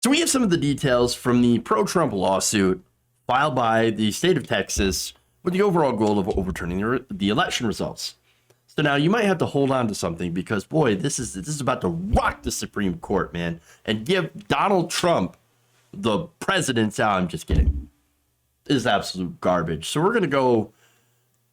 So we have some of the details from the pro-Trump lawsuit filed by the state of Texas with the overall goal of overturning the election results. So now you might have to hold on to something because, boy, this is about to rock the Supreme Court, man, and give Donald Trump the presidency. I'm just kidding. This is absolute garbage. So we're going to go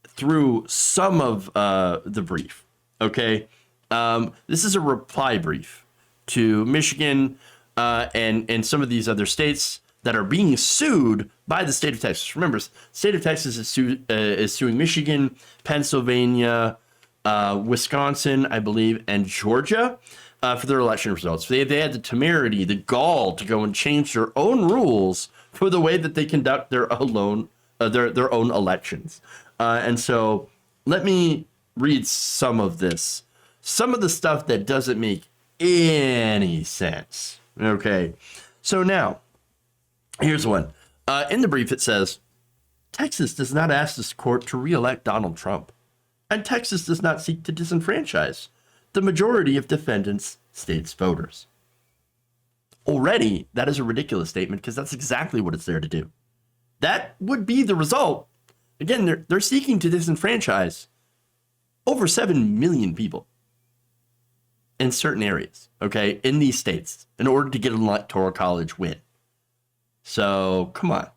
through some of the brief, okay? This is a reply brief to Michigan and some of these other states that are being sued by the state of Texas. Remember, state of Texas is suing Michigan, Pennsylvania, Wisconsin, I believe, and Georgia for their election results. They had the temerity, the gall to go and change their own rules for the way that they conduct their own elections. And so let me read some of this. Some of the stuff that doesn't make any sense. Okay, so now, here's one. In the brief, it says, Texas does not ask this court to re-elect Donald Trump, and Texas does not seek to disenfranchise the majority of defendants' state's voters. Already, that is a ridiculous statement because that's exactly what it's there to do. That would be the result. Again, they're seeking to disenfranchise over 7 million people in certain areas, okay, in these states in order to get an electoral college win. So come on.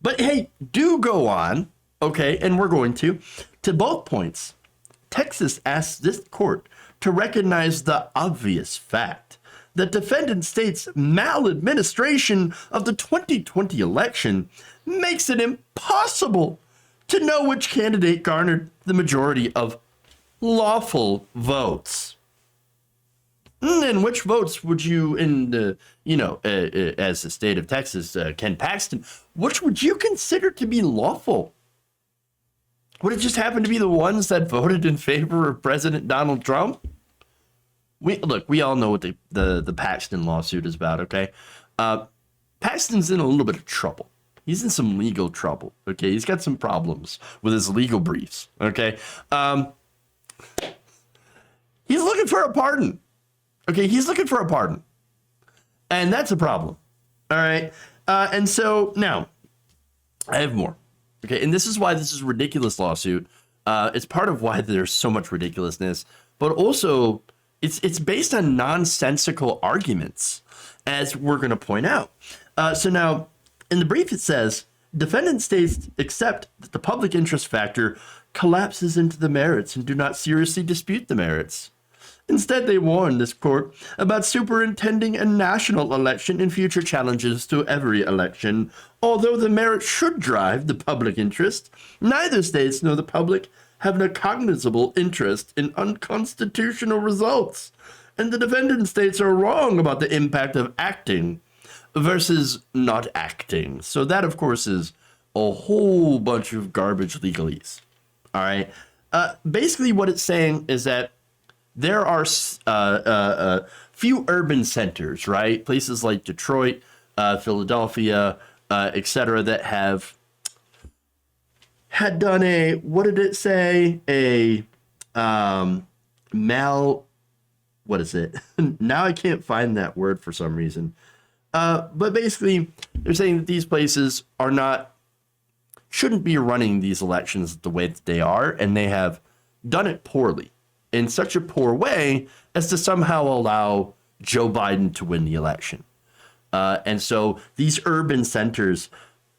But hey, do go on, okay, and we're going to both points. Texas asks this court to recognize the obvious fact that defendant states' maladministration of the 2020 election makes it impossible to know which candidate garnered the majority of lawful votes. And which votes would you, as the state of Texas, Ken Paxton, which would you consider to be lawful? Would it just happen to be the ones that voted in favor of President Donald Trump? We all know what the Paxton lawsuit is about, okay? Paxton's in a little bit of trouble. He's in some legal trouble, okay? He's got some problems with his legal briefs, okay? He's looking for a pardon. Okay, he's looking for a pardon. And that's a problem. All right. And so now I have more. Okay. And this is why this is a ridiculous lawsuit. It's part of why there's so much ridiculousness, but also it's based on nonsensical arguments, as we're going to point out. So now in the brief, it says defendant states accept that the public interest factor collapses into the merits and do not seriously dispute the merits. Instead, they warn this court about superintending a national election and future challenges to every election. Although the merits should drive the public interest, neither states nor the public have a cognizable interest in unconstitutional results. And the defendant states are wrong about the impact of acting versus not acting. So that, of course, is a whole bunch of garbage legalese. All right. Basically, what it's saying is that there are few urban centers, right? Places like Detroit, Philadelphia, etc., that had done what did it say? What is it? Now I can't find that word for some reason. But basically, they're saying that these places shouldn't be running these elections the way that they are, and they have done it poorly. In such a poor way as to somehow allow Joe Biden to win the election. And so these urban centers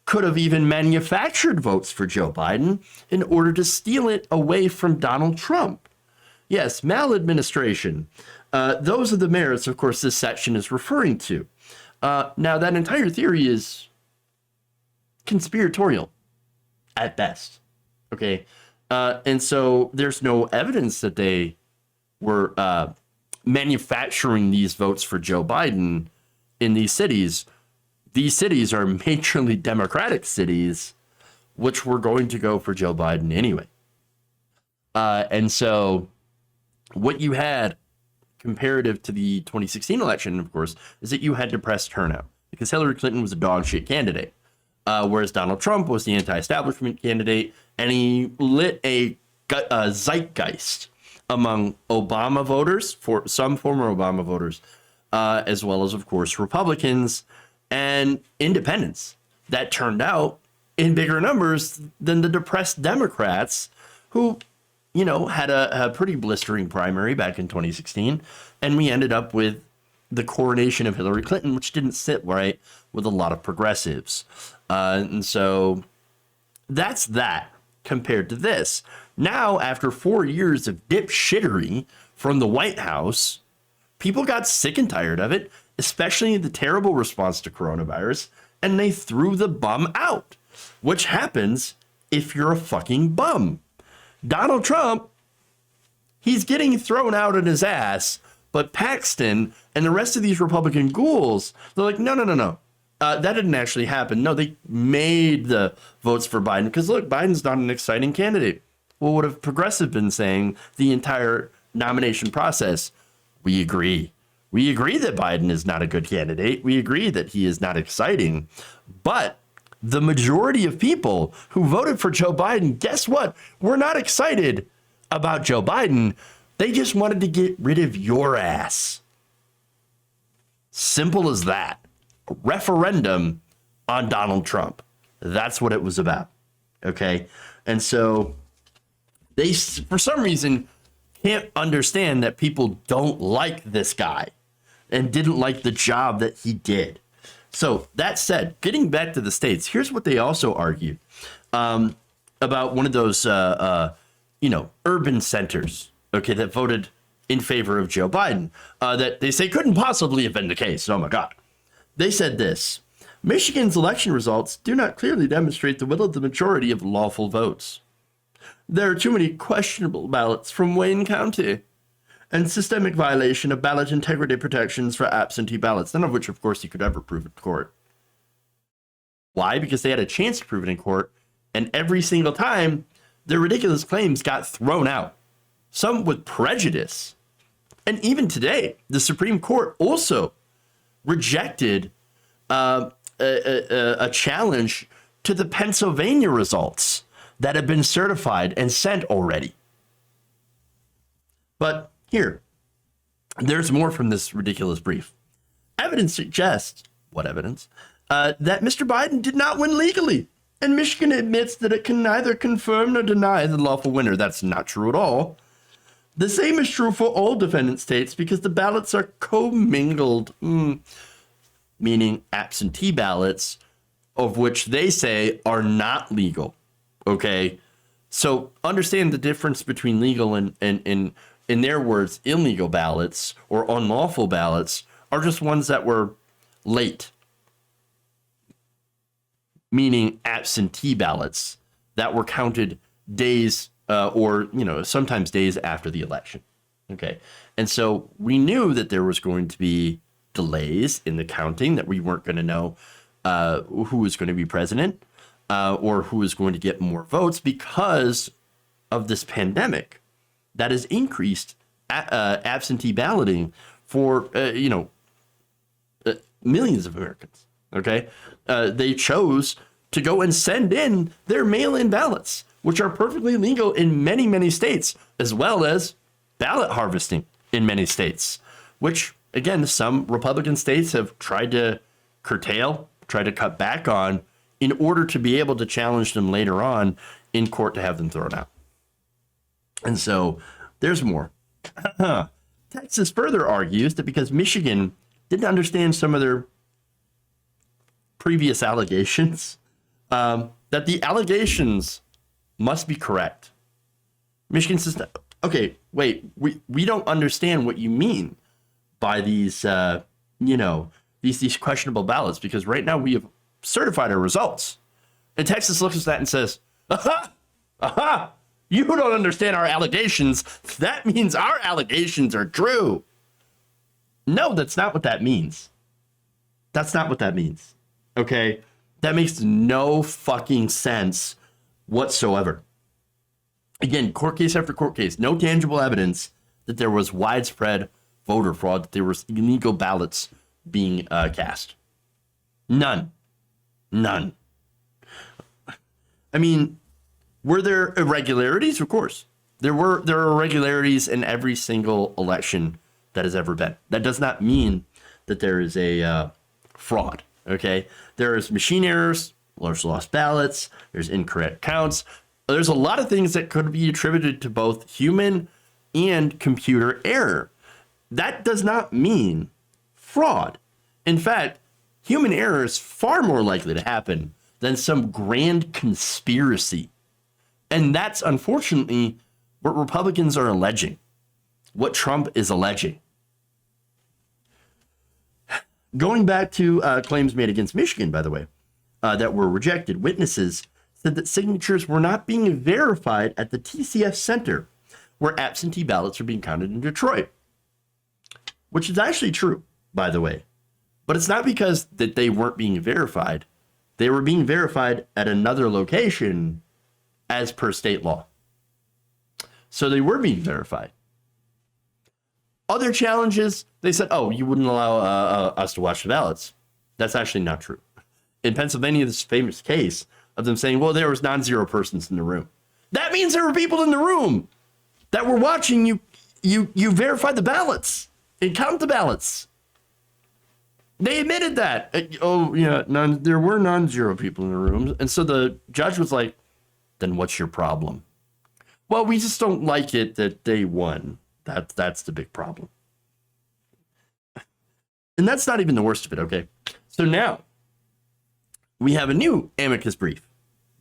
could have even manufactured votes for Joe Biden in order to steal it away from Donald Trump. Yes, maladministration. Those are the merits, of course, this section is referring to. Now, that entire theory is conspiratorial at best. Okay. And so there's no evidence that they were manufacturing these votes for Joe Biden in these cities. These cities are majorly Democratic cities, which were going to go for Joe Biden anyway. And so what you had comparative to the 2016 election, of course, is that you had depressed turnout because Hillary Clinton was a dog shit candidate. Whereas Donald Trump was the anti-establishment candidate, and he lit a zeitgeist among Obama voters, for some former Obama voters, as well as, of course, Republicans and independents that turned out in bigger numbers than the depressed Democrats who, had a pretty blistering primary back in 2016. And we ended up with the coronation of Hillary Clinton, which didn't sit right with a lot of progressives. And so that's that compared to this. Now, after 4 years of dipshittery from the White House, people got sick and tired of it, especially the terrible response to coronavirus, and they threw the bum out, which happens if you're a fucking bum. Donald Trump, he's getting thrown out on his ass, but Paxton and the rest of these Republican ghouls, they're like, no. That didn't actually happen. No, they made the votes for Biden because, look, Biden's not an exciting candidate. Well, what have progressive been saying the entire nomination process? We agree. We agree that Biden is not a good candidate. We agree that he is not exciting. But the majority of people who voted for Joe Biden, guess what? We're not excited about Joe Biden. They just wanted to get rid of your ass. Simple as that. A referendum on Donald Trump. That's what it was about. Okay. And so they, for some reason, can't understand that people don't like this guy and didn't like the job that he did. So that said, getting back to the states, here's what they also argued about one of those, urban centers, okay, that voted in favor of Joe Biden, that they say couldn't possibly have been the case. Oh, my God. They said this: Michigan's election results do not clearly demonstrate the will of the majority of lawful votes. There are too many questionable ballots from Wayne County and systemic violation of ballot integrity protections for absentee ballots, none of which, of course, he could ever prove in court. Why? Because they had a chance to prove it in court, and every single time, their ridiculous claims got thrown out, some with prejudice. And even today, the Supreme Court also rejected a challenge to the Pennsylvania results that have been certified and sent already. But here, there's more from this ridiculous brief. Evidence suggests, what evidence? That Mr. Biden did not win legally. And Michigan admits that it can neither confirm nor deny the lawful winner. That's not true at all. The same is true for all defendant states because the ballots are commingled, meaning absentee ballots, of which they say are not legal. Okay, so understand the difference between legal and in their words, illegal ballots or unlawful ballots are just ones that were late, meaning absentee ballots that were counted days or sometimes days after the election. Okay, and so we knew that there was going to be delays in the counting, that we weren't going to know who was going to be president or who was going to get more votes because of this pandemic that has increased absentee balloting for millions of Americans. Okay, they chose to go and send in their mail-in ballots, which are perfectly legal in many, many states, as well as ballot harvesting in many states, which, again, some Republican states have tried to curtail, tried to cut back on in order to be able to challenge them later on in court to have them thrown out. And so there's more. Texas further argues that because Michigan didn't understand some of their previous allegations, that the allegations must be correct. Michigan says, okay, wait, we don't understand what you mean by these, these questionable ballots, because right now we have certified our results. And Texas looks at that and says, aha, you don't understand our allegations. That means our allegations are true. No, that's not what that means. That's not what that means. Okay? That makes no fucking sense whatsoever. Again, court case after court case, no tangible evidence that there was widespread voter fraud, that there was illegal ballots being cast. None. I mean, were there irregularities? Of course. There are irregularities in every single election that has ever been. That does not mean that there is a fraud. Okay, there's machine errors, there's lost ballots, there's incorrect counts. There's a lot of things that could be attributed to both human and computer error. That does not mean fraud. In fact, human error is far more likely to happen than some grand conspiracy. And that's unfortunately what Republicans are alleging, what Trump is alleging. Going back to claims made against Michigan, by the way, that were rejected, witnesses said that signatures were not being verified at the TCF Center, where absentee ballots are being counted in Detroit, which is actually true, by the way. But it's not because that they weren't being verified. They were being verified at another location as per state law. So they were being verified. Other challenges, they said, oh, you wouldn't allow us to watch the ballots. That's actually not true. In Pennsylvania, this famous case of them saying, well, there was non-zero persons in the room. That means there were people in the room that were watching you. You verified the ballots and count the ballots. They admitted that. Oh, yeah, there were non-zero people in the room. And so the judge was like, then what's your problem? Well, we just don't like it that they won. That's the big problem. And that's not even the worst of it, okay? So now we have a new amicus brief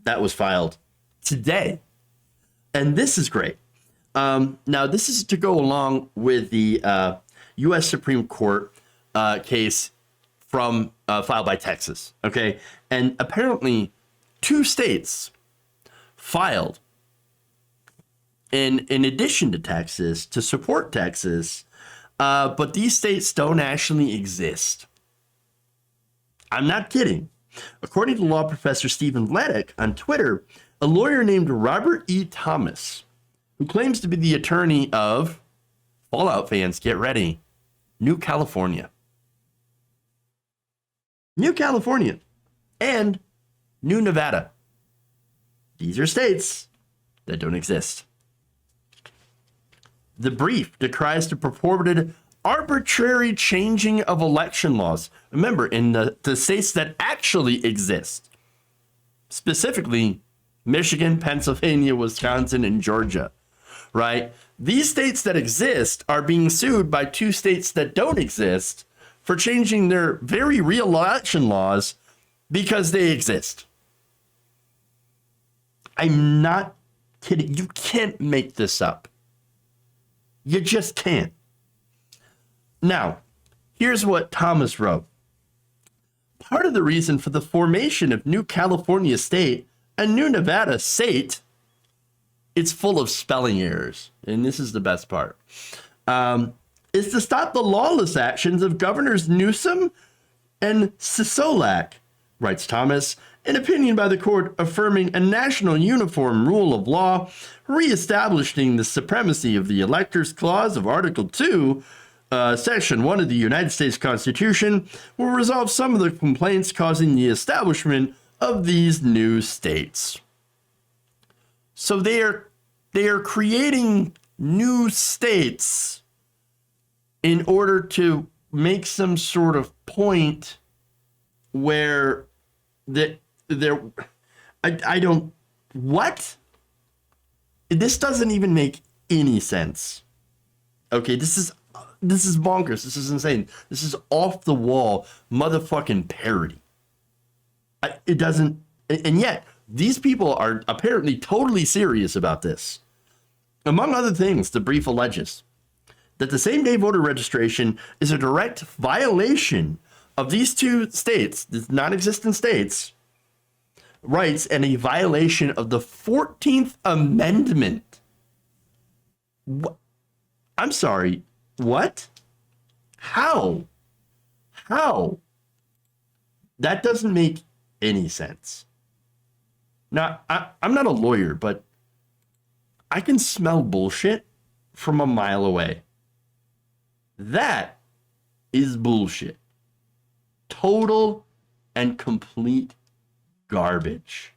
that was filed today. And this is great. Now, this is to go along with the U.S. Supreme Court case from filed by Texas, okay? And apparently 2 states filed in addition to Texas to support Texas, but these states don't actually exist. I'm not kidding. According to law professor Stephen Leddick on Twitter, a lawyer named Robert E. Thomas, who claims to be the attorney of, Fallout fans, get ready, New California. New California and New Nevada. These are states that don't exist. The brief decries the purported arbitrary changing of election laws. Remember, in the states that actually exist, specifically Michigan, Pennsylvania, Wisconsin, and Georgia, right? These states that exist are being sued by 2 states that don't exist for changing their very real election laws because they exist. I'm not kidding. You can't make this up. You just can't. Now, here's what Thomas wrote. Part of the reason for the formation of New California State and New Nevada State, it's full of spelling errors, and this is the best part, is to stop the lawless actions of Governors Newsom and Sisolak, writes Thomas, an opinion by the court affirming a national uniform rule of law, reestablishing the supremacy of the Electors Clause of Article 2, Section 1 of the United States Constitution, will resolve some of the complaints causing the establishment of these new states. So they are creating new states in order to make some sort of point where I don't, what? This doesn't even make any sense. Okay, this is bonkers. This is insane. This is off the wall motherfucking parody. It doesn't, and yet these people are apparently totally serious about this. Among other things, the brief alleges that the same-day voter registration is a direct violation of these 2 states, these non-existent states, rights, and a violation of the 14th Amendment. I'm sorry, what? How? That doesn't make any sense. Now, I'm not a lawyer, but I can smell bullshit from a mile away. That is bullshit. Total and complete garbage.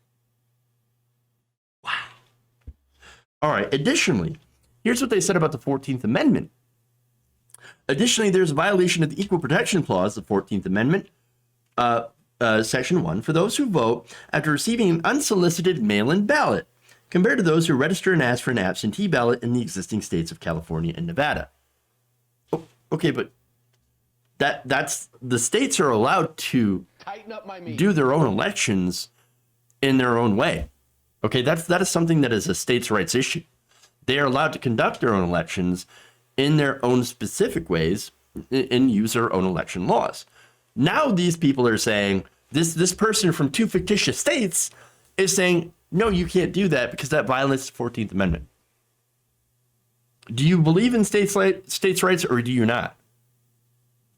Wow. All right. Additionally, here's what they said about the 14th Amendment. Additionally, there's a violation of the Equal Protection Clause of the 14th Amendment, Section 1, for those who vote after receiving an unsolicited mail-in ballot, compared to those who register and ask for an absentee ballot in the existing states of California and Nevada. Oh, okay, but that's the states are allowed to do their own elections in their own way. Okay, that is something that is a states' rights issue. They are allowed to conduct their own elections in their own specific ways and use their own election laws. Now these people are saying, this person from 2 fictitious states is saying, no, you can't do that because that violates the 14th Amendment. Do you believe in states' rights or do you not?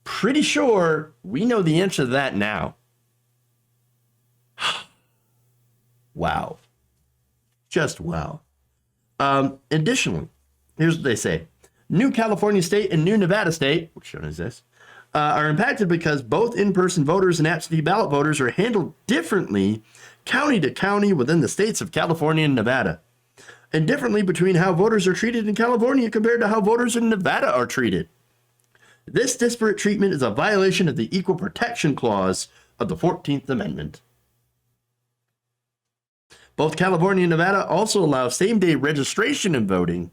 Pretty sure we know the answer to that now. Wow. Just wow. Additionally, here's what they say. New California State and New Nevada State, which don't exist, are impacted because both in-person voters and absentee ballot voters are handled differently county to county within the states of California and Nevada, and differently between how voters are treated in California compared to how voters in Nevada are treated. This disparate treatment is a violation of the Equal Protection Clause of the 14th Amendment. Both California and Nevada also allow same-day registration and voting,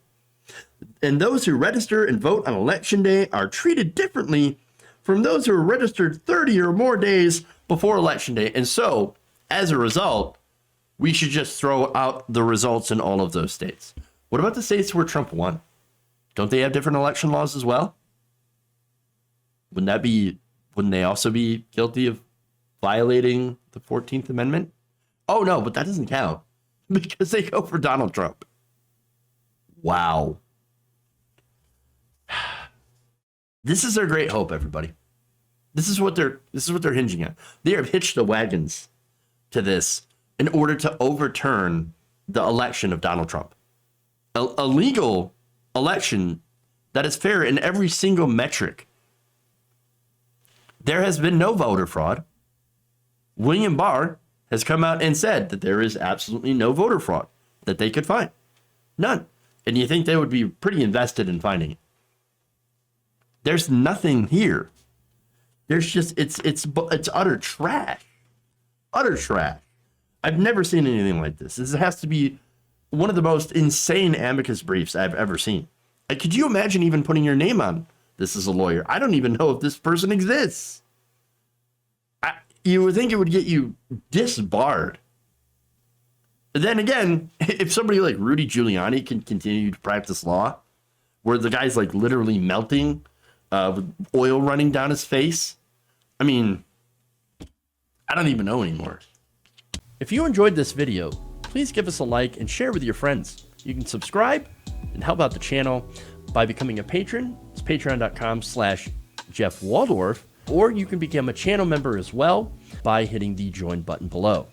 and those who register and vote on Election Day are treated differently from those who are registered 30 or more days before Election Day. And so, as a result, we should just throw out the results in all of those states. What about the states where Trump won? Don't they have different election laws as well? Wouldn't they also be guilty of violating the 14th Amendment? Oh, no, but that doesn't count because they go for Donald Trump. Wow. This is their great hope, everybody. This is what they're hinging on. They have hitched the wagons to this in order to overturn the election of Donald Trump. A legal election that is fair in every single metric. There has been no voter fraud. William Barr has come out and said that there is absolutely no voter fraud that they could find. None. And you think they would be pretty invested in finding it. There's nothing here. There's just, it's utter trash. Utter trash. I've never seen anything like this. This has to be one of the most insane amicus briefs I've ever seen. Could you imagine even putting your name on this as a lawyer? I don't even know if this person exists. You would think it would get you disbarred. But then again, if somebody like Rudy Giuliani can continue to practice law, where the guy's like literally melting with oil running down his face, I mean, I don't even know anymore. If you enjoyed this video, please give us a like and share with your friends. You can subscribe and help out the channel by becoming a patron. It's patreon.com/Jeff Waldorf, or you can become a channel member as well by hitting the join button below.